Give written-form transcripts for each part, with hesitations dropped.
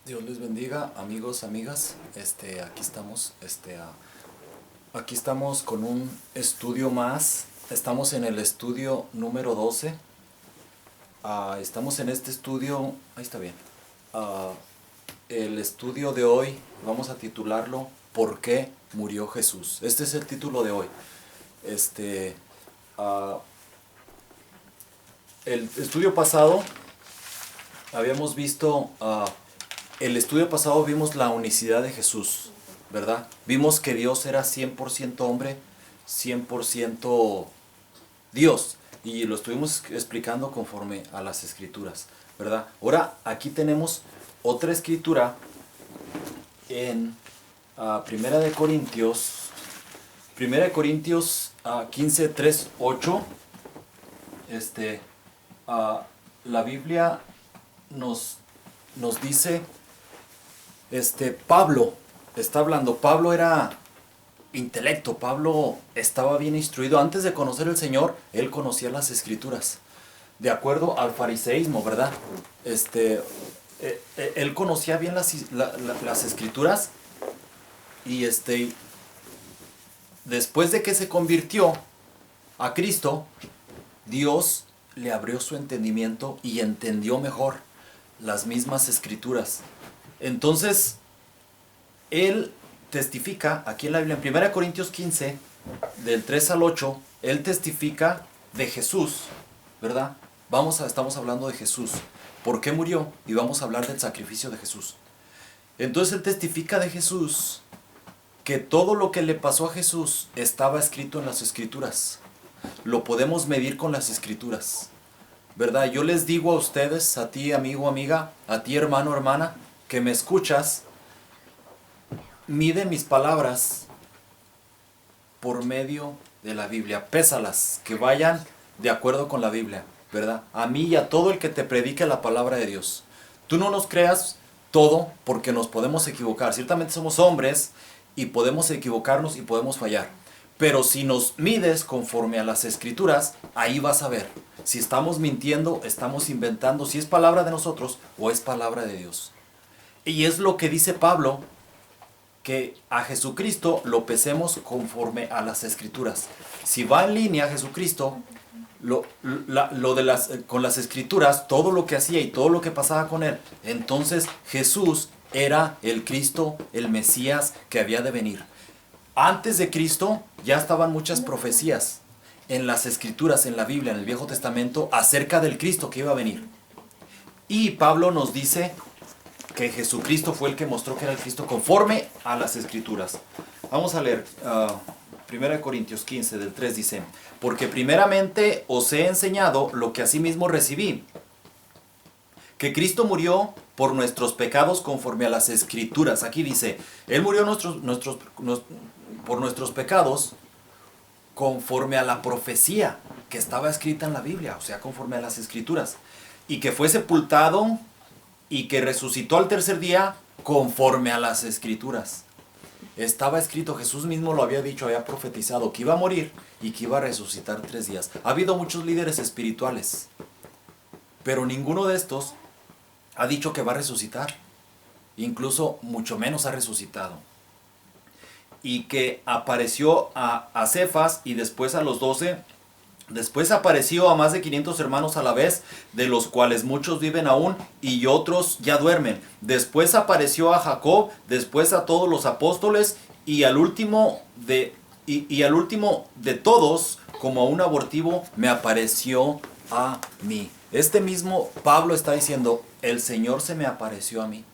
Dios les bendiga, amigos, amigas. Aquí estamos con un estudio más. Estamos en el estudio número 12. Estamos en este estudio, ahí está bien. Ah, el estudio de hoy vamos a titularlo ¿Por qué murió Jesús? Este es el título de hoy. Este, ah, el estudio pasado habíamos visto el estudio pasado vimos la unicidad de Jesús, ¿verdad? Vimos que Dios era 100% hombre, 100% Dios. Y lo estuvimos explicando conforme a las escrituras, ¿verdad? Ahora aquí tenemos otra escritura en Primera de Corintios, Primera de Corintios 15, 3, 8. Este, ah, la Biblia nos dice, Pablo está hablando. Pablo era intelecto, Pablo estaba bien instruido. Antes de conocer al Señor, él conocía las escrituras, de acuerdo al fariseísmo, ¿verdad? Él conocía bien las escrituras y después de que se convirtió a Cristo, Dios le abrió su entendimiento y entendió mejor las mismas escrituras. Entonces, él testifica aquí en la Biblia, en 1 Corintios 15, del 3 al 8, él testifica de Jesús, ¿verdad? Estamos hablando de Jesús. ¿Por qué murió? Y vamos a hablar del sacrificio de Jesús. Entonces él testifica de Jesús que todo lo que le pasó a Jesús estaba escrito en las escrituras. Lo podemos medir con las escrituras, ¿verdad? Yo les digo a ustedes, a ti amigo, amiga, a ti hermano, hermana, que me escuchas, mide mis palabras por medio de la Biblia. Pésalas, que vayan de acuerdo con la Biblia, ¿verdad? A mí y a todo el que te predique la palabra de Dios. Tú no nos creas todo porque nos podemos equivocar. Ciertamente somos hombres y podemos equivocarnos y podemos fallar. Pero si nos mides conforme a las escrituras, ahí vas a ver si estamos mintiendo, estamos inventando, si es palabra de nosotros o es palabra de Dios. Y es lo que dice Pablo, que a Jesucristo lo pesemos conforme a las escrituras. Si va en línea Jesucristo, con las escrituras, todo lo que hacía y todo lo que pasaba con él, entonces Jesús era el Cristo, el Mesías que había de venir. Antes de Cristo ya estaban muchas profecías en las escrituras, en la Biblia, en el Viejo Testamento, acerca del Cristo que iba a venir. Y Pablo nos dice que Jesucristo fue el que mostró que era el Cristo conforme a las escrituras. Vamos a leer 1 Corintios 15 del 3 dice: porque primeramente os he enseñado lo que asimismo recibí, que Cristo murió por nuestros pecados conforme a las escrituras. Aquí dice, Él murió por nuestros pecados conforme a la profecía que estaba escrita en la Biblia, o sea, conforme a las escrituras, y que fue sepultado y que resucitó al tercer día conforme a las escrituras. Estaba escrito, Jesús mismo lo había dicho, había profetizado que iba a morir y que iba a resucitar 3 días. Ha habido muchos líderes espirituales, pero ninguno de estos ha dicho que va a resucitar. Incluso mucho menos ha resucitado. Y que apareció a Cefas y después a los 12. Después apareció a más de 500 hermanos a la vez, de los cuales muchos viven aún y otros ya duermen. Después apareció a Jacob, después a todos los apóstoles y al último de todos, como a un abortivo, me apareció a mí. Este mismo Pablo está diciendo, el Señor se me apareció a mí.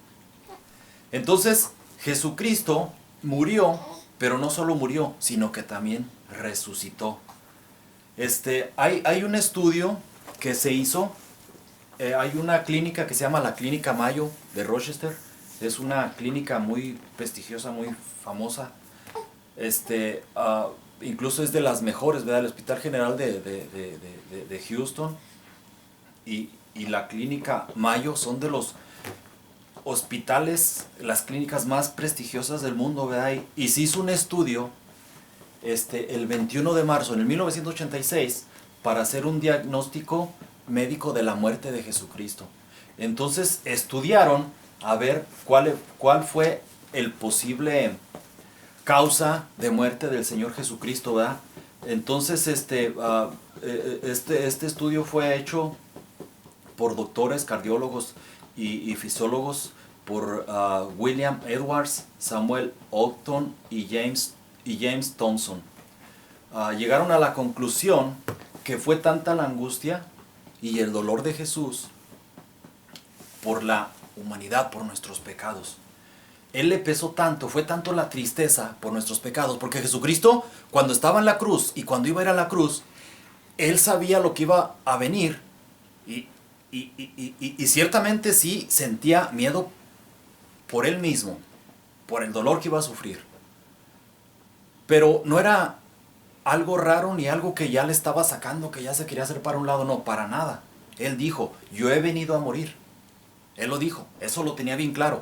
Entonces Jesucristo murió, pero no solo murió, sino que también resucitó. Hay un estudio que se hizo, hay una clínica que se llama la Clínica Mayo de Rochester. Es una clínica muy prestigiosa, muy famosa. Incluso es de las mejores, ¿verdad? El Hospital General de Houston y la Clínica Mayo son de los hospitales, las clínicas más prestigiosas del mundo, ¿verdad? Y se hizo un estudio el 21 de marzo en el 1986 para hacer un diagnóstico médico de la muerte de Jesucristo. Entonces estudiaron a ver cuál fue el posible causa de muerte del Señor Jesucristo, ¿verdad? Entonces, este estudio fue hecho por doctores, cardiólogos y fisiólogos, por William Edwards, Samuel Octon y James Thompson. Llegaron a la conclusión que fue tanta la angustia y el dolor de Jesús por la humanidad, por nuestros pecados. Él le pesó tanto, fue tanto la tristeza por nuestros pecados, porque Jesucristo, cuando estaba en la cruz y cuando iba a ir a la cruz, Él sabía lo que iba a venir y ciertamente sí sentía miedo por Él mismo, por el dolor que iba a sufrir. Pero no era algo raro ni algo que ya le estaba sacando, que ya se quería hacer para un lado, no, para nada. Él dijo, yo he venido a morir. Él lo dijo, eso lo tenía bien claro.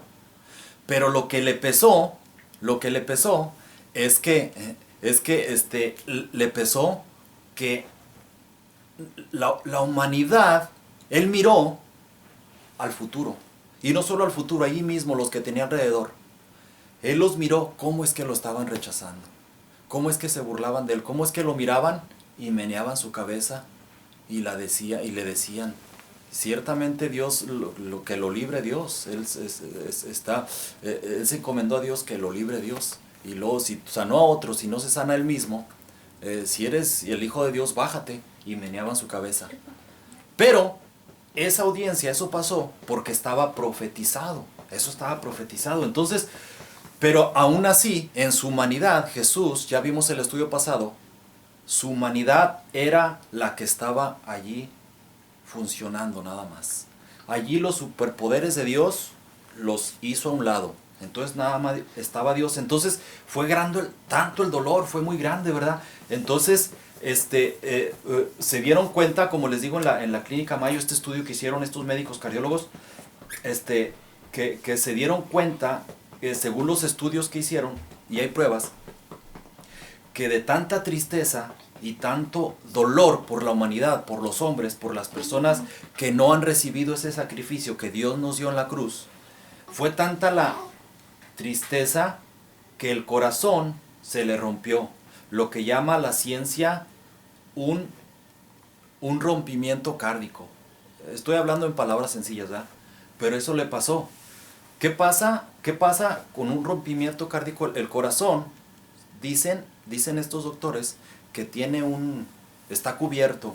Pero lo que le pesó es que le pesó que la humanidad, él miró al futuro. Y no solo al futuro, allí mismo los que tenía alrededor. Él los miró cómo es que lo estaban rechazando. Cómo es que se burlaban de él. Cómo es que lo miraban y meneaban su cabeza y le decían, ciertamente Dios, que lo libre Dios. Él se encomendó a Dios, que lo libre Dios. Y luego, si sanó a otro, si no se sana él mismo, si eres el Hijo de Dios, bájate. Y meneaban su cabeza. Pero esa audiencia, eso pasó porque estaba profetizado. Eso estaba profetizado. Entonces, pero aún así, en su humanidad, Jesús, ya vimos el estudio pasado, su humanidad era la que estaba allí funcionando nada más. Allí los superpoderes de Dios los hizo a un lado. Entonces nada más estaba Dios. Entonces fue grande, tanto el dolor, fue muy grande, ¿verdad? Entonces se dieron cuenta, como les digo, en la clínica Mayo, este estudio que hicieron estos médicos cardiólogos, que se dieron cuenta, según los estudios que hicieron, y hay pruebas, que de tanta tristeza y tanto dolor por la humanidad, por los hombres, por las personas que no han recibido ese sacrificio que Dios nos dio en la cruz, fue tanta la tristeza que el corazón se le rompió. Lo que llama la ciencia un rompimiento cárdico. Estoy hablando en palabras sencillas, ¿verdad? Pero eso le pasó. ¿Qué pasa con un rompimiento cárdico? El corazón, dicen estos doctores, que está cubierto,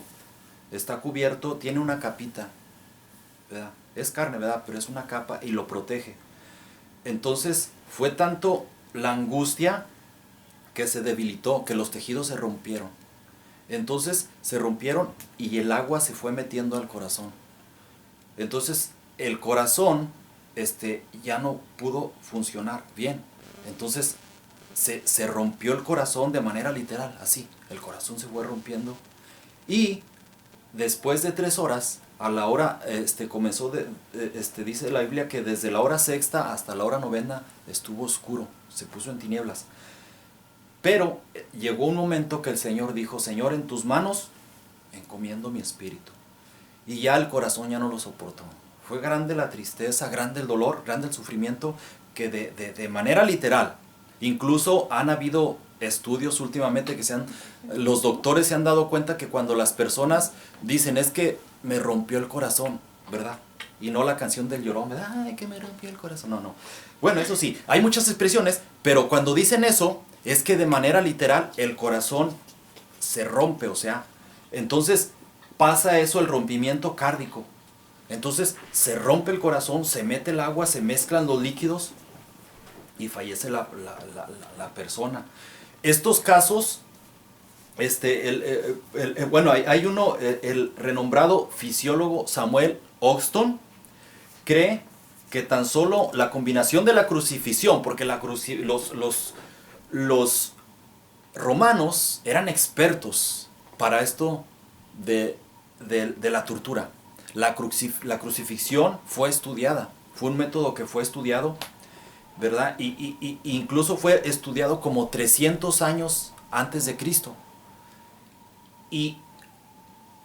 tiene una capita, ¿verdad? Es carne, ¿verdad? Pero es una capa y lo protege. Entonces fue tanto la angustia que se debilitó, que los tejidos se rompieron. Entonces se rompieron y el agua se fue metiendo al corazón. Entonces el corazón ya no pudo funcionar bien. Entonces se rompió el corazón de manera literal, así. El corazón se fue rompiendo. Y después de 3 horas, a la hora, comenzó, dice la Biblia que desde la hora sexta hasta la hora novena estuvo oscuro, se puso en tinieblas. Pero llegó un momento que el Señor dijo, Señor, en tus manos encomiendo mi espíritu. Y ya el corazón ya no lo soportó. Fue grande la tristeza, grande el dolor, grande el sufrimiento, que de manera literal, incluso han habido estudios últimamente los doctores se han dado cuenta que cuando las personas dicen, es que me rompió el corazón, ¿verdad? Y no la canción del Llorón, ¿verdad? Ay, que me rompió el corazón. No. Bueno, eso sí, hay muchas expresiones, pero cuando dicen eso, es que de manera literal el corazón se rompe, o sea, entonces pasa eso, el rompimiento cárdico. Entonces se rompe el corazón, se mete el agua, se mezclan los líquidos y fallece la persona. Estos casos, bueno, hay uno, el renombrado fisiólogo Samuel Oxton cree que tan solo la combinación de la crucifixión, porque los romanos eran expertos para esto de la tortura. La crucifixión fue estudiada, fue un método que fue estudiado, ¿verdad? Y incluso fue estudiado como 300 años antes de Cristo. Y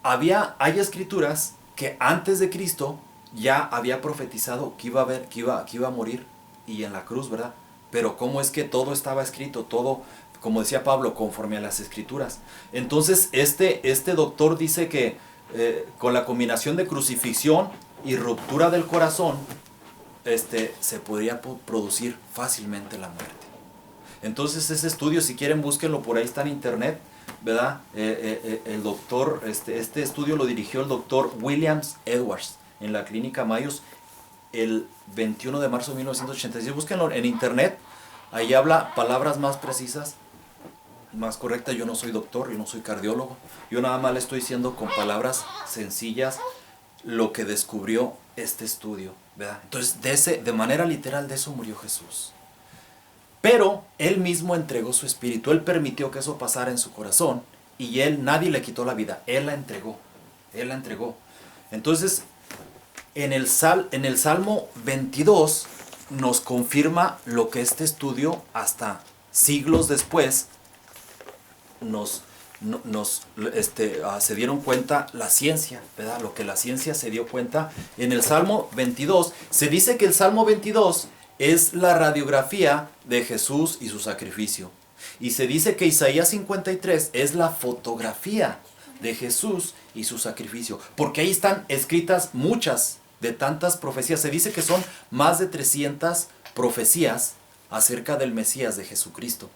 hay escrituras que antes de Cristo ya había profetizado que iba a morir y en la cruz, ¿verdad? Pero cómo es que todo estaba escrito, todo, como decía Pablo, conforme a las escrituras. Entonces este doctor dice que con la combinación de crucifixión y ruptura del corazón, se podría producir fácilmente la muerte. Entonces ese estudio, si quieren, búsquenlo, por ahí está en internet, ¿verdad? El doctor, este estudio lo dirigió el doctor Williams Edwards en la clínica Mayos el 21 de marzo de 1986. Búsquenlo en internet, ahí habla palabras más precisas, más correctas. Yo no soy doctor, yo no soy cardiólogo, yo nada más le estoy diciendo con palabras sencillas lo que descubrió este estudio, ¿verdad? Entonces, de manera literal, de eso murió Jesús. Pero Él mismo entregó su espíritu, Él permitió que eso pasara en su corazón, y nadie le quitó la vida, Él la entregó, Él la entregó. Entonces, en el Salmo 22 nos confirma lo que este estudio, hasta siglos después, se dieron cuenta la ciencia, ¿verdad? Lo que la ciencia se dio cuenta. En el Salmo 22, se dice que el Salmo 22 es la radiografía de Jesús y su sacrificio. Y se dice que Isaías 53 es la fotografía de Jesús y su sacrificio. Porque ahí están escritas muchas de tantas profecías. Se dice que son más de 300 profecías acerca del Mesías de Jesucristo.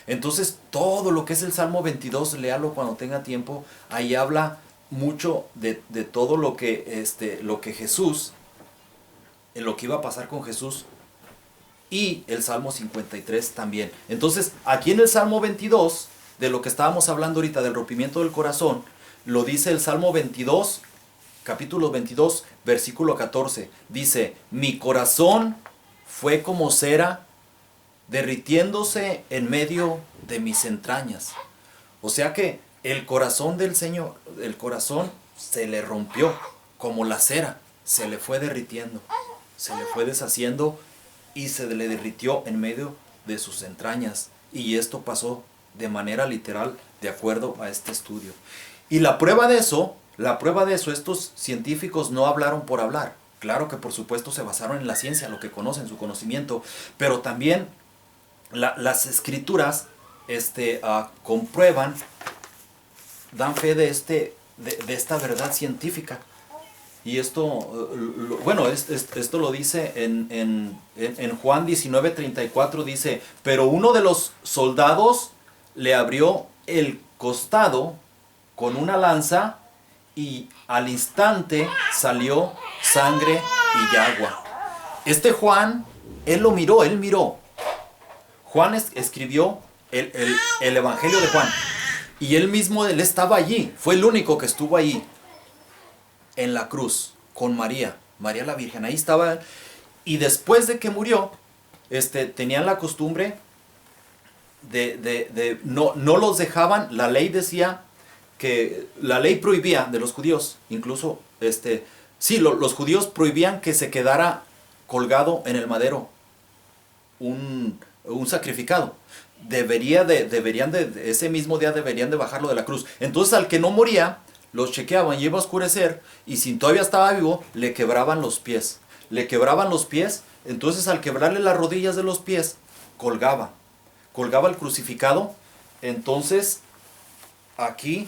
Entonces, todo lo que es el Salmo 22, léalo cuando tenga tiempo. Ahí habla mucho de todo lo que Jesús, en lo que iba a pasar con Jesús. Y el Salmo 53 también. Entonces, aquí en el Salmo 22, de lo que estábamos hablando ahorita, del rompimiento del corazón, lo dice el Salmo 22, capítulo 22, versículo 14. Dice, mi corazón fue como cera, derritiéndose en medio de mis entrañas. O sea que el corazón del Señor, el corazón se le rompió como la cera, se le fue derritiendo, se le fue deshaciendo y se le derritió en medio de sus entrañas. Y esto pasó de manera literal, de acuerdo a este estudio. Y la prueba de eso, estos científicos no hablaron por hablar. Claro que por supuesto se basaron en la ciencia, lo que conocen, su conocimiento, pero también las escrituras comprueban, dan fe de esta verdad científica. Y esto, esto lo dice en Juan 19:34, dice, pero uno de los soldados le abrió el costado con una lanza y al instante salió sangre y agua. Juan, él miró. Juan escribió el Evangelio de Juan. Y él estaba allí. Fue el único que estuvo allí en la cruz con María la Virgen. Ahí estaba. Y después de que murió, tenían la costumbre no los dejaban. La ley decía que la ley prohibía de los judíos, incluso los judíos prohibían que se quedara colgado en el madero un sacrificado. Ese mismo día deberían de bajarlo de la cruz. Entonces al que no moría, los chequeaban, y iba a oscurecer, y si todavía estaba vivo, le quebraban los pies. Entonces al quebrarle las rodillas de los pies, colgaba el crucificado. Entonces aquí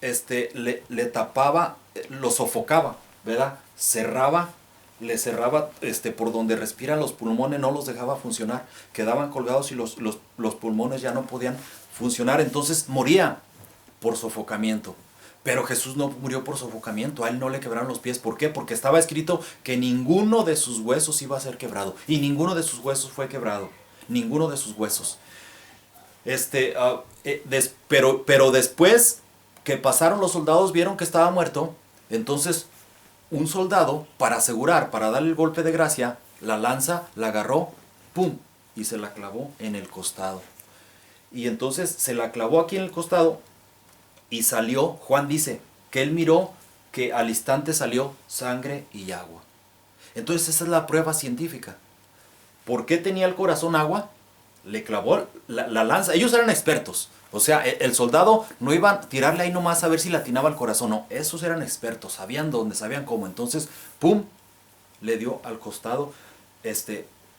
le tapaba, lo sofocaba, ¿verdad? Le cerraba por donde respiran los pulmones, no los dejaba funcionar, quedaban colgados y los pulmones ya no podían funcionar. Entonces moría por sofocamiento. Pero Jesús no murió por sofocamiento, a él no le quebraron los pies. ¿Por qué? Porque estaba escrito que ninguno de sus huesos iba a ser quebrado, y ninguno de sus huesos fue quebrado, ninguno de sus huesos. Pero después que pasaron los soldados, vieron que estaba muerto. Entonces un soldado, para darle el golpe de gracia, la lanza, la agarró, ¡pum!, y se la clavó en el costado. Y entonces se la clavó aquí en el costado y salió. Juan dice que él miró que al instante salió sangre y agua. Entonces esa es la prueba científica. ¿Por qué tenía el corazón agua? Le clavó la lanza. Ellos eran expertos. O sea, el soldado no iba a tirarle ahí nomás a ver si le atinaba al corazón. No, esos eran expertos, sabían dónde, sabían cómo. Entonces, ¡pum!, le dio al costado,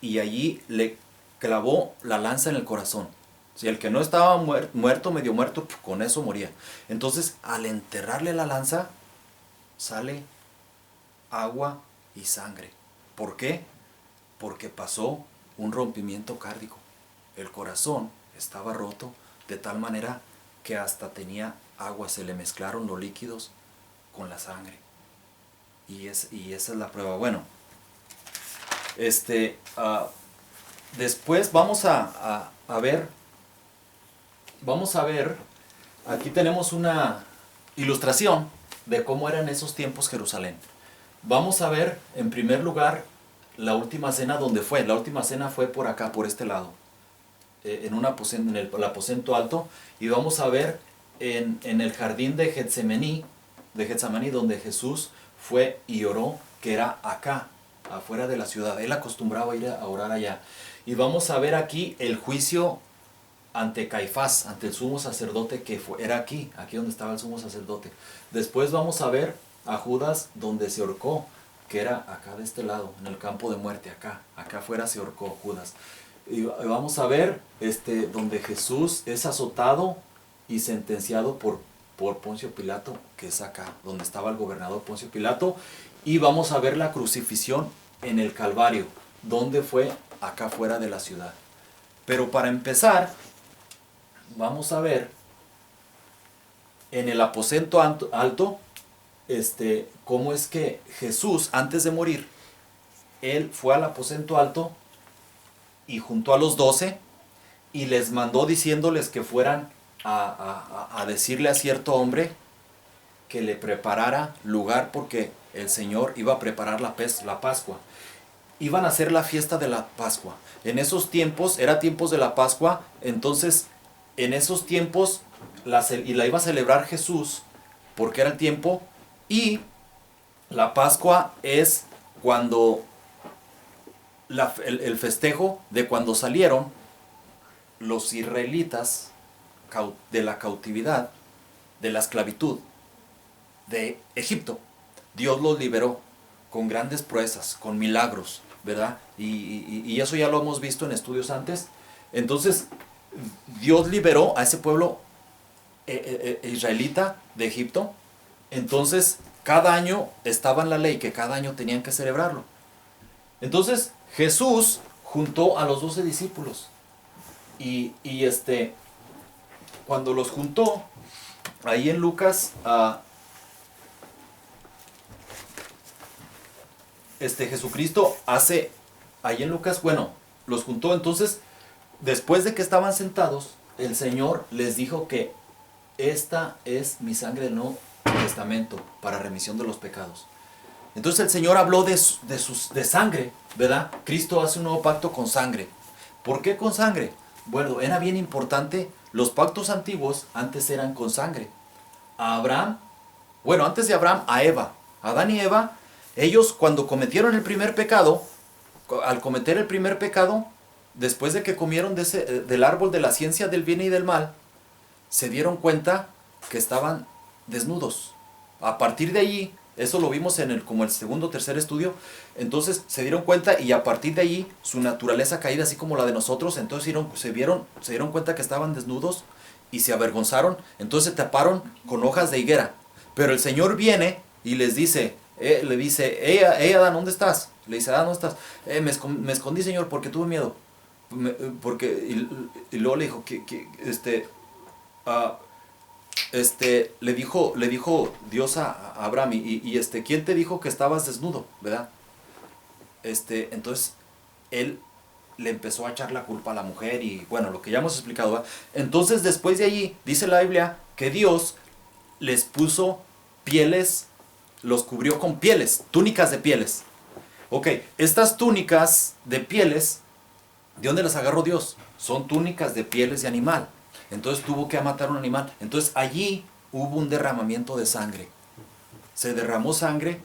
y allí le clavó la lanza en el corazón. Si el que no estaba muerto, medio muerto, pues, con eso moría. Entonces, al enterrarle la lanza, sale agua y sangre. ¿Por qué? Porque pasó un rompimiento cárdico. El corazón estaba roto de tal manera que hasta tenía agua, se le mezclaron los líquidos con la sangre. Y esa es la prueba. Bueno, después vamos a ver, aquí tenemos una ilustración de cómo era en esos tiempos Jerusalén. Vamos a ver, en primer lugar, la última cena. ¿Dónde fue? La última cena fue por acá, por este lado, en el aposento alto, y vamos a ver en el jardín de Getsemaní, donde Jesús fue y oró, que era acá, afuera de la ciudad. Él acostumbraba ir a orar allá. Y vamos a ver aquí el juicio ante Caifás, ante el sumo sacerdote, que era aquí donde estaba el sumo sacerdote. Después vamos a ver a Judas donde se ahorcó, que era acá de este lado, en el campo de muerte, acá afuera se ahorcó Judas. Y vamos a ver donde Jesús es azotado y sentenciado por Poncio Pilato, que es acá, donde estaba el gobernador Poncio Pilato. Y vamos a ver la crucifixión en el Calvario, donde fue acá fuera de la ciudad. Pero para empezar, vamos a ver en el aposento alto, cómo es que Jesús, antes de morir, él fue al aposento alto y juntó a los 12 y les mandó diciéndoles que fueran a decirle a cierto hombre que le preparara lugar, porque el Señor iba a preparar la Pascua. Iban a hacer la fiesta de la Pascua. En esos tiempos, era tiempos de la Pascua, entonces en esos tiempos la iba a celebrar Jesús, porque era el tiempo. Y la Pascua es cuando el festejo de cuando salieron los israelitas de la cautividad, de la esclavitud de Egipto. Dios los liberó con grandes proezas, con milagros, ¿verdad? Y eso ya lo hemos visto en estudios antes. Entonces, Dios liberó a ese pueblo israelita de Egipto. Entonces, cada año estaba en la ley que cada año tenían que celebrarlo. Entonces, Jesús juntó a los 12 discípulos. Y cuando los juntó, ahí en Lucas, Jesucristo hace, ahí en Lucas, bueno, los juntó. Entonces, después de que estaban sentados, el Señor les dijo que esta es mi sangre del Nuevo Testamento para remisión de los pecados. Entonces el Señor habló de sangre, ¿verdad? Cristo hace un nuevo pacto con sangre. ¿Por qué con sangre? Bueno, era bien importante. Los pactos antiguos antes eran con sangre. A Abraham, bueno, antes de Abraham, a Eva, Adán y Eva, ellos cuando cometieron el primer pecado, al cometer el primer pecado, después de que comieron del árbol de la ciencia del bien y del mal, se dieron cuenta que estaban desnudos. A partir de allí, eso lo vimos como el segundo o tercer estudio, entonces se dieron cuenta, y a partir de allí su naturaleza caída, así como la de nosotros, entonces se dieron cuenta que estaban desnudos y se avergonzaron. Entonces se taparon con hojas de higuera. Pero el Señor viene y les dice, Adán, ¿dónde estás? Le dice, Adán, ¿dónde estás? Me escondí, Señor, porque tuve miedo. Y luego le dijo le dijo Dios a Abraham, ¿quién te dijo que estabas desnudo? ¿Verdad? Entonces él le empezó a echar la culpa a la mujer, y bueno, lo que ya hemos explicado, ¿verdad? Entonces después de allí dice la Biblia que Dios les puso pieles, los cubrió con pieles, túnicas de pieles. Ok, estas túnicas de pieles, ¿de dónde las agarró Dios? Son túnicas de pieles de animal. Entonces tuvo que matar un animal. Entonces allí hubo un derramamiento de sangre. Se derramó sangre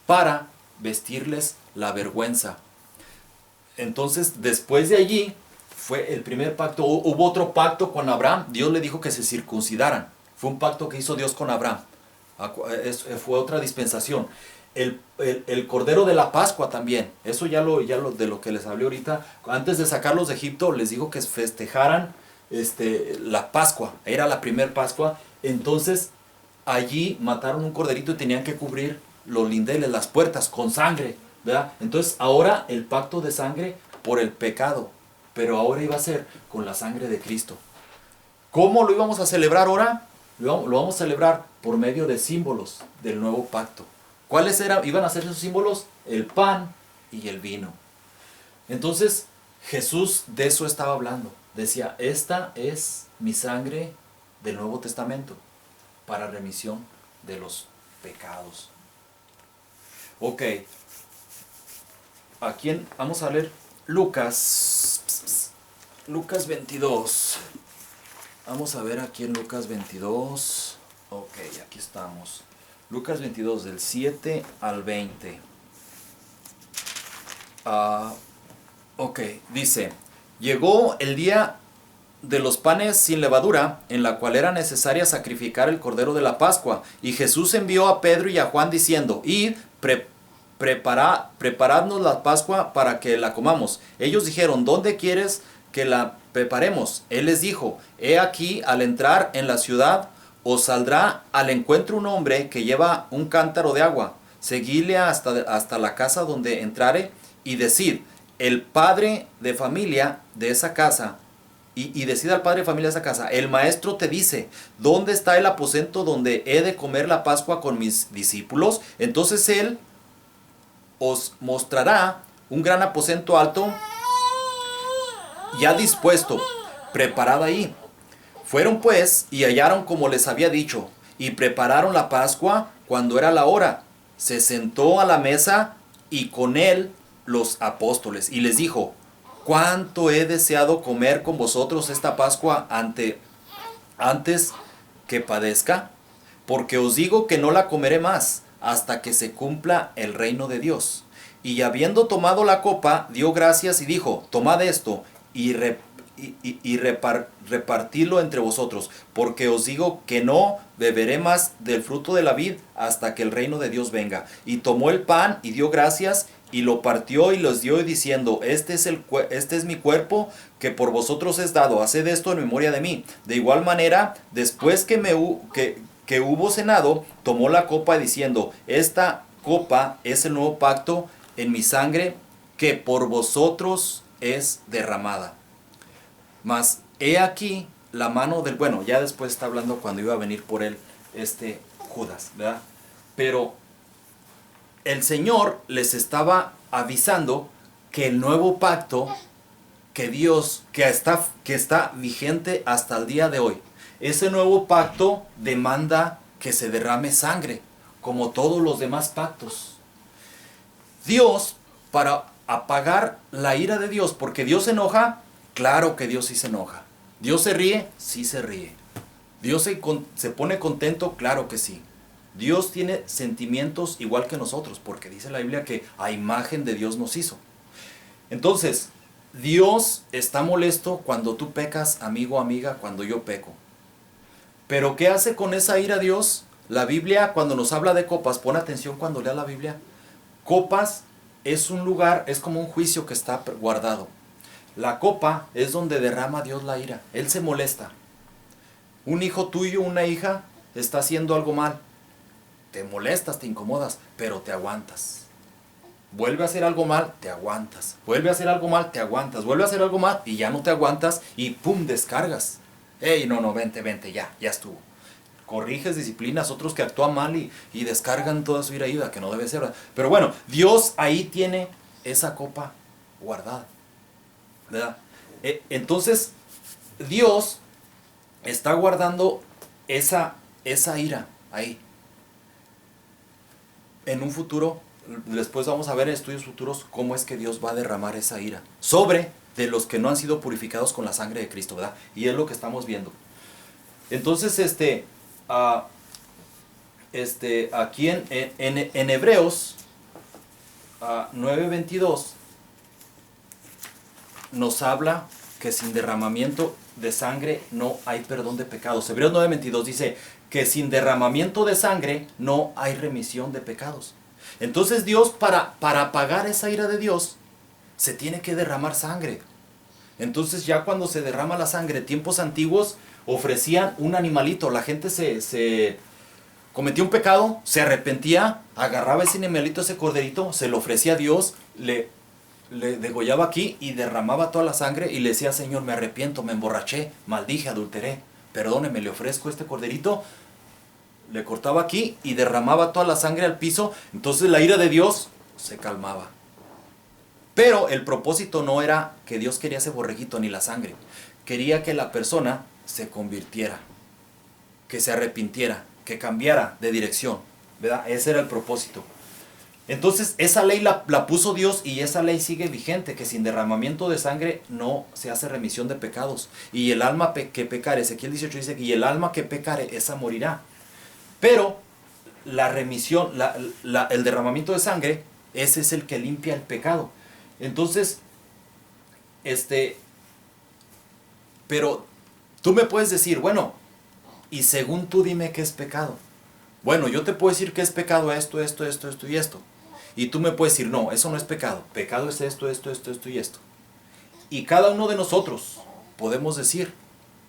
para vestirles la vergüenza. Entonces después de allí fue el primer pacto. Hubo otro pacto con Abraham. Dios le dijo que se circuncidaran. Fue un pacto que hizo Dios con Abraham. Fue otra dispensación. El Cordero de la Pascua también. Eso de lo que les hablé ahorita. Antes de sacarlos de Egipto, les dijo que festejaran la Pascua. Era la primer Pascua. Entonces, allí mataron un corderito y tenían que cubrir los lindeles, las puertas, con sangre, ¿verdad? Entonces, ahora el pacto de sangre por el pecado. Pero ahora iba a ser con la sangre de Cristo. ¿Cómo lo íbamos a celebrar ahora? Lo vamos a celebrar por medio de símbolos del nuevo pacto. ¿Cuáles iban a ser esos símbolos? El pan y el vino. Entonces, Jesús de eso estaba hablando. Decía, esta es mi sangre del Nuevo Testamento para remisión de los pecados. Ok. Aquí vamos a leer Lucas 22. Vamos a ver aquí en Lucas 22. Ok, aquí estamos. Lucas 22, del 7 al 20. Ok, dice: llegó el día de los panes sin levadura, en la cual era necesaria sacrificar el cordero de la Pascua. Y Jesús envió a Pedro y a Juan diciendo: id, preparadnos la Pascua para que la comamos. Ellos dijeron: ¿dónde quieres que la preparemos? Él les dijo: he aquí, al entrar en la ciudad, os saldrá al encuentro un hombre que lleva un cántaro de agua. Seguidle hasta la casa donde entrare y decid: el padre de familia de esa casa, y decida al padre de familia de esa casa: el maestro te dice, ¿dónde está el aposento donde he de comer la Pascua con mis discípulos? Entonces él os mostrará un gran aposento alto, ya dispuesto, preparado ahí. Fueron pues y hallaron como les había dicho, y prepararon la Pascua cuando era la hora. Se sentó a la mesa y con él los apóstoles, y les dijo: cuánto he deseado comer con vosotros esta Pascua antes que padezca, porque os digo que no la comeré más hasta que se cumpla el reino de Dios. Y habiendo tomado la copa, dio gracias y dijo: tomad esto y repartidlo entre vosotros, porque os digo que no beberé más del fruto de la vid hasta que el reino de Dios venga. Y tomó el pan y dio gracias y lo partió y los dio, diciendo: este es mi cuerpo que por vosotros es dado, haced esto en memoria de mí. De igual manera, después que hubo cenado, tomó la copa diciendo: esta copa es el nuevo pacto en mi sangre, que por vosotros es derramada. Mas he aquí la mano del... Bueno, ya después está hablando cuando iba a venir por él Judas, ¿verdad? Pero el Señor les estaba avisando que el nuevo pacto que Dios, que está vigente hasta el día de hoy, ese nuevo pacto demanda que se derrame sangre, como todos los demás pactos. Dios, para apagar la ira de Dios, porque Dios se enoja, claro que Dios sí se enoja. Dios se ríe, sí se ríe. Dios se pone contento, claro que sí. Dios tiene sentimientos igual que nosotros, porque dice la Biblia que a imagen de Dios nos hizo. Entonces, Dios está molesto cuando tú pecas, amigo o amiga, cuando yo peco. Pero ¿qué hace con esa ira Dios? La Biblia, cuando nos habla de copas, pon atención cuando lea la Biblia. Copas es un lugar, es como un juicio que está guardado. La copa es donde derrama Dios la ira. Él se molesta. Un hijo tuyo, una hija, está haciendo algo mal. Te molestas, te incomodas, pero te aguantas. Vuelve a hacer algo mal, te aguantas. Vuelve a hacer algo mal, te aguantas. Vuelve a hacer algo mal y ya no te aguantas y ¡pum! Descargas. ¡Ey, no, vente, ya estuvo! Corriges, disciplinas, otros que actúan mal y descargan toda su ira, que no debe ser, ¿verdad? Pero bueno, Dios ahí tiene esa copa guardada, ¿verdad? Entonces, Dios está guardando esa ira ahí. En un futuro, después vamos a ver en estudios futuros cómo es que Dios va a derramar esa ira sobre de los que no han sido purificados con la sangre de Cristo, ¿verdad? Y es lo que estamos viendo. Entonces, aquí en Hebreos 9:22 nos habla que sin derramamiento de sangre no hay perdón de pecados. Hebreos 9:22 dice que sin derramamiento de sangre no hay remisión de pecados. Entonces Dios, para apagar esa ira de Dios, se tiene que derramar sangre. Entonces ya cuando se derrama la sangre, tiempos antiguos ofrecían un animalito. La gente se cometía un pecado, se arrepentía, agarraba ese animalito, ese corderito, se lo ofrecía a Dios, le degollaba aquí y derramaba toda la sangre y le decía: Señor, me arrepiento, me emborraché, maldije, adulteré, perdóneme, le ofrezco este corderito. Le cortaba aquí y derramaba toda la sangre al piso. Entonces la ira de Dios se calmaba. Pero el propósito no era que Dios quería ese borreguito ni la sangre. Quería que la persona se convirtiera, que se arrepintiera, que cambiara de dirección, ¿verdad? Ese era el propósito. Entonces esa ley la puso Dios, y esa ley sigue vigente, que sin derramamiento de sangre no se hace remisión de pecados. Y el alma que pecare, Ezequiel 18 dice que y el alma que pecare, esa morirá. Pero la remisión, el derramamiento de sangre, ese es el que limpia el pecado. Entonces, pero tú me puedes decir, bueno, y según tú dime qué es pecado. Bueno, yo te puedo decir que es pecado esto, esto, esto, esto y esto. Y tú me puedes decir, no, eso no es pecado. Pecado es esto, esto, esto, esto y esto. Y cada uno de nosotros podemos decir,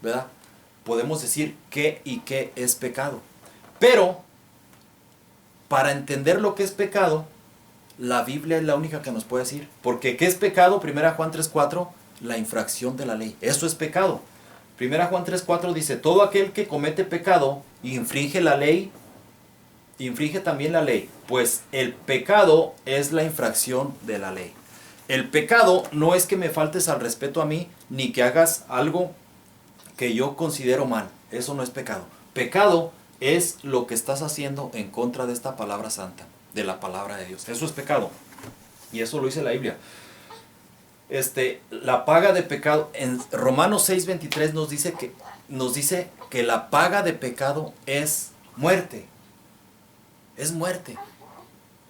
¿verdad? Podemos decir qué y qué es pecado. Pero, para entender lo que es pecado, la Biblia es la única que nos puede decir. Porque ¿qué es pecado? 1 Juan 3:4, la infracción de la ley. Eso es pecado. 1 Juan 3:4 dice: todo aquel que comete pecado infringe la ley, infringe también la ley, pues el pecado es la infracción de la ley. El pecado no es que me faltes al respeto a mí, ni que hagas algo que yo considero mal. Eso no es pecado. Pecado es lo que estás haciendo en contra de esta palabra santa, de la palabra de Dios. Eso es pecado. Y eso lo dice la Biblia. La paga de pecado, en Romanos 6:23 nos dice que la paga de pecado es muerte. Es muerte.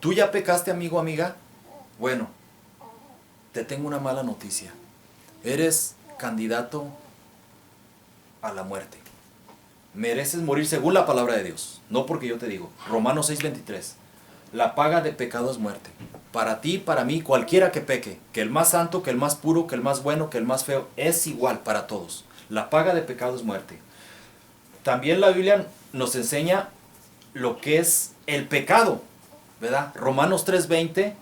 ¿Tú ya pecaste, amigo, amiga? Bueno, te tengo una mala noticia. Eres candidato a la muerte. Mereces morir según la palabra de Dios, no porque yo te digo. Romanos 6:23. La paga de pecado es muerte. Para ti, para mí, cualquiera que peque, que el más santo, que el más puro, que el más bueno, que el más feo, es igual para todos. La paga de pecado es muerte. También la Biblia nos enseña lo que es el pecado, ¿verdad? Romanos 3:20,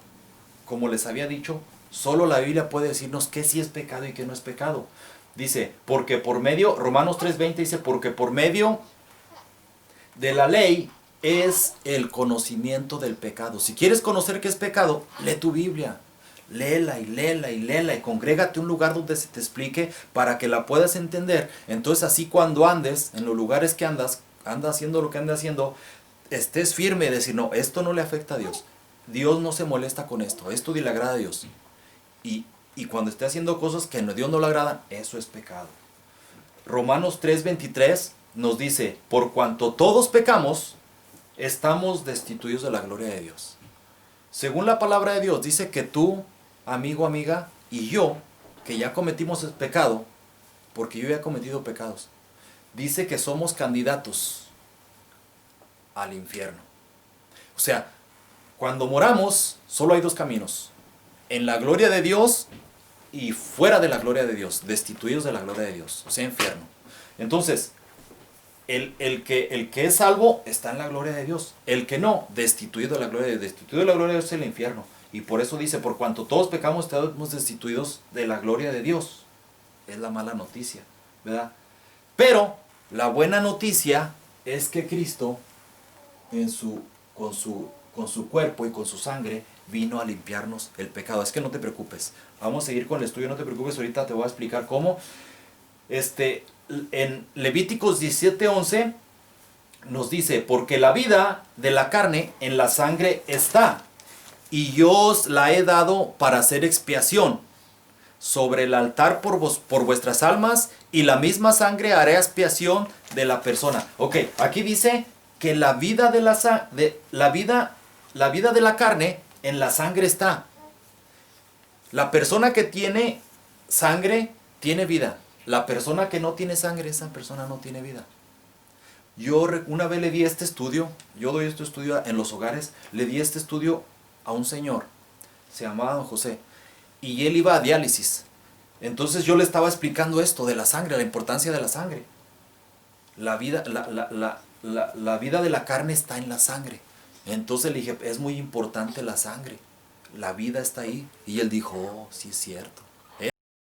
como les había dicho, solo la Biblia puede decirnos qué sí es pecado y qué no es pecado. Dice, porque por medio, Romanos 3:20 dice, porque por medio de la ley es el conocimiento del pecado. Si quieres conocer qué es pecado, lee tu Biblia. Léela y léela y léela y congrégate a un lugar donde se te explique para que la puedas entender. Entonces así cuando andes, en los lugares que anda haciendo lo que anda haciendo, estés firme y decir, no, esto no le afecta a Dios. Dios no se molesta con esto. Esto le agrada a Dios. Y cuando esté haciendo cosas que a Dios no le agradan, eso es pecado. Romanos 3:23 nos dice, por cuanto todos pecamos, estamos destituidos de la gloria de Dios. Según la palabra de Dios, dice que tú, amigo, amiga, y yo, que ya cometimos el pecado, porque yo ya he cometido pecados, dice que somos candidatos al infierno. O sea, cuando moramos, solo hay dos caminos: en la gloria de Dios y fuera de la gloria de Dios, destituidos de la gloria de Dios, o sea, infierno. Entonces, el que es salvo está en la gloria de Dios. El que no, destituido de la gloria de Dios. Destituido de la gloria de Dios es el infierno. Y por eso dice, por cuanto todos pecamos, estamos destituidos de la gloria de Dios. Es la mala noticia, ¿verdad? Pero la buena noticia es que Cristo, con su cuerpo y con su sangre, vino a limpiarnos el pecado. Es que no te preocupes. Vamos a seguir con el estudio, no te preocupes. Ahorita te voy a explicar cómo. En Levíticos 17:11 nos dice, porque la vida de la carne en la sangre está, y yo os la he dado para hacer expiación sobre el altar por vuestras almas, y la misma sangre hará expiación de la persona. Ok, aquí dice que la vida de la vida de la carne en la sangre está. La persona que tiene sangre tiene vida. La persona que no tiene sangre, esa persona no tiene vida. Yo una vez le di este estudio, yo doy este estudio en los hogares, le di este estudio a un señor, se llamaba don José, y él iba a diálisis. Entonces yo le estaba explicando esto de la sangre, la importancia de la sangre. La vida, la vida de la carne está en la sangre. Entonces le dije, es muy importante la sangre, la vida está ahí. Y él dijo, oh, sí es cierto.